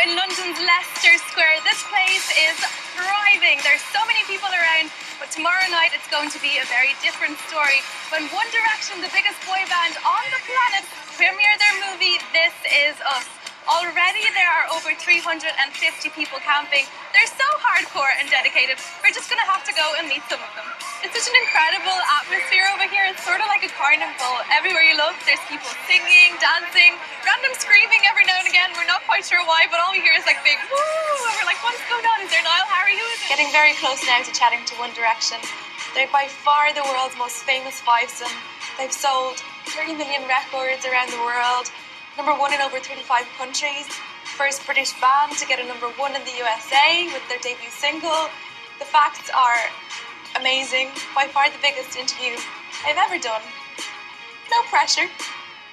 in London's Leicester Square. This place is thriving. There's so many people around, but tomorrow night it's going to be a very different story when One Direction, the biggest boy band on the planet, premiere their movie This Is Us. Already there are over 350 people camping. They're so hardcore and dedicated. We're just going to have to go and meet some of them. It's such an incredible atmosphere over here. It's sort of like a carnival. Everywhere you look, there's people singing, dancing, random screaming every now and again. We're not quite sure why, but all we hear is like big woo, and we're like, what's going on? Is there Niall Harry? Who is it? Getting very close now to chatting to One Direction. They're by far the world's most famous vibes, and they've sold 30 million records around the world. Number 1 in over 35 countries. First British band to get a number 1 in the USA with their debut single. The facts are amazing. By far the biggest interview I've ever done. No pressure.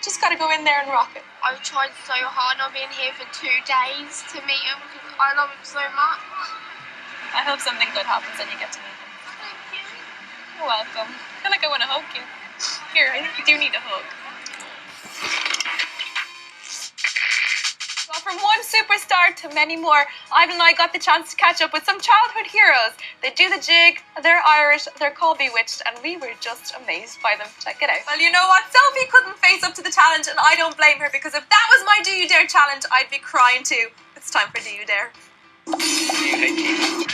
Just gotta go in there and rock it. I've tried so hard. I've been here for 2 days to meet him because I love him so much. I hope something good happens and you get to meet him. Thank you. You're welcome. I feel like I want to hug you. Here, I think you do need a hug. Well, from one superstar to many more, Ivan and I got the chance to catch up with some childhood heroes. They do the jig, they're Irish, they're called Bewitched, and we were just amazed by them. Check it out. Well, you know what? Sophie couldn't face up to the challenge, and I don't blame her, because if that was my Do You Dare challenge, I'd be crying too. It's time for Do You Dare. Do you dare?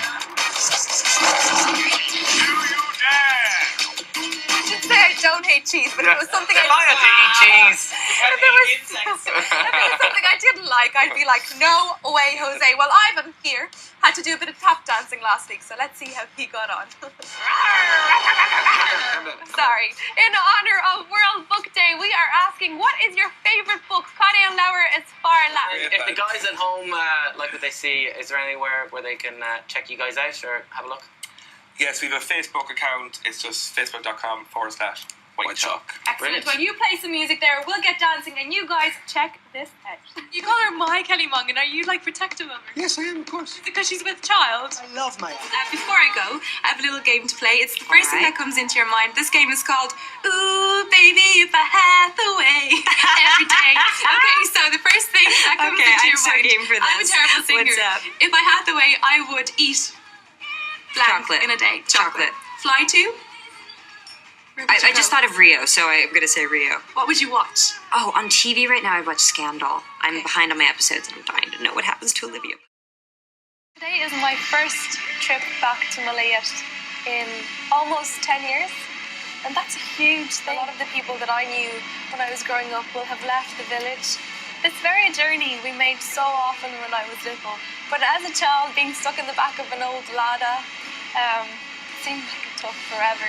I should say I don't hate cheese, but if it was something I like to eat cheese. If it was something I didn't like, I'd be like, no way, Jose. Well, Ivan here had to do a bit of tap dancing last week, so let's see how he got on. Sorry. In honor of World Book Day, we are asking, what is your favourite book? Connie and Laura is far last. If the guys at home like what they see, is there anywhere where they can check you guys out or have a look? Yes, we have a Facebook account. It's just facebook.com/White Chalk. Excellent. Brilliant. Well, you play some music there. We'll get dancing, and you guys check this out. You call her my Kelly Mongan. Are you like protective of her? Yes, I am, of course. Because she's with child. I love my... Before I go, I have a little game to play. It's the first thing that comes into your mind. This game is called Ooh, Baby, If I Had the Way. Every day. Okay, so the first thing that comes into your mind. game for this. I'm a terrible singer. What's up? If I had the way, I would eat blank Chocolate. in a day. Chocolate. Fly to? Where would you I just go? thought of Rio, so I'm going to say Rio. What would you watch? Oh, on TV right now I watch Scandal. I'm behind on my episodes and I'm dying to know what happens to Olivia. Today is my first trip back to Malayat in almost 10 years. And that's a huge thing. A lot of the people that I knew when I was growing up will have left the village. This very journey we made so often when I was little. But as a child, being stuck in the back of an old Lada seemed like it took forever.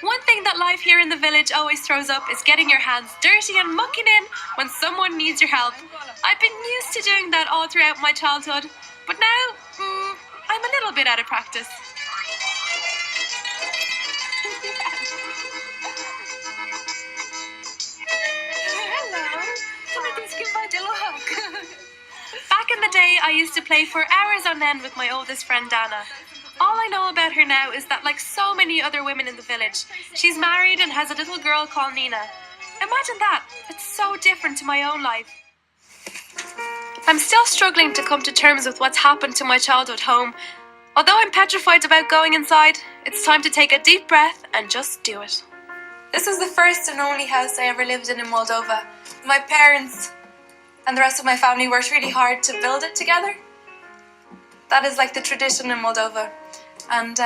One thing that life here in the village always throws up is getting your hands dirty and mucking in when someone needs your help. I've been used to doing that all throughout my childhood, but now I'm a little bit out of practice. Back in the day, I used to play for hours on end with my oldest friend Dana. All I know about her now is that, like so many other women in the village, she's married and has a little girl called Nina. Imagine that. It's so different to my own life. I'm still struggling to come to terms with what's happened to my childhood home. Although I'm petrified about going inside, it's time to take a deep breath and just do it. This was the first and only house I ever lived in Moldova. My parents and the rest of my family worked really hard to build it together. That is like the tradition in Moldova. And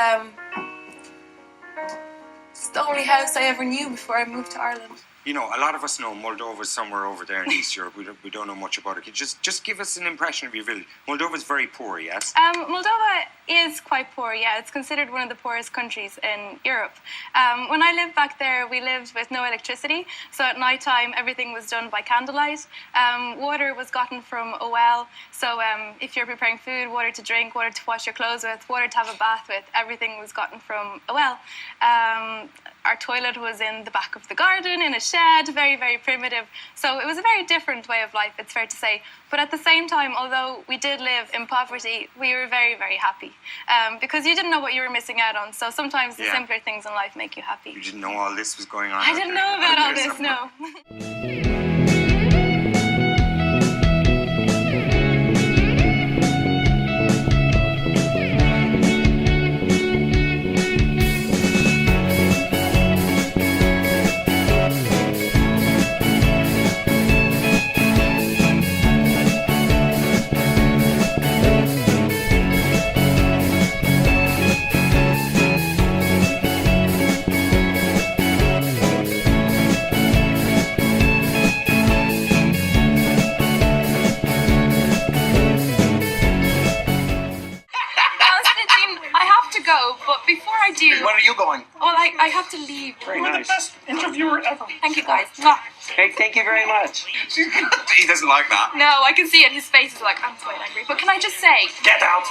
it's the only house I ever knew before I moved to Ireland. You know, a lot of us know Moldova's somewhere over there in East Europe. We don't know much about it. Just give us an impression of your village. Moldova's very poor, yes? Moldova is quite poor, yeah. It's considered one of the poorest countries in Europe. When I lived back there, we lived with no electricity. So at night time, everything was done by candlelight. Water was gotten from a well. So if you're preparing food, water to drink, water to wash your clothes with, water to have a bath with, everything was gotten from a well. Our toilet was in the back of the garden, in a shed, very, very primitive. So it was a very different way of life, it's fair to say. But at the same time, although we did live in poverty, we were very, very happy. Because you didn't know what you were missing out on. So sometimes the simpler things in life make you happy. You didn't know all this was going on. I didn't know about all this, no. I have to leave. Very You were nice. the best interviewer ever. Thank you guys. Mwah. Hey, thank you very much. He doesn't like that. No, I can see it. His face is like, I'm quite angry. But can I just say, Get out.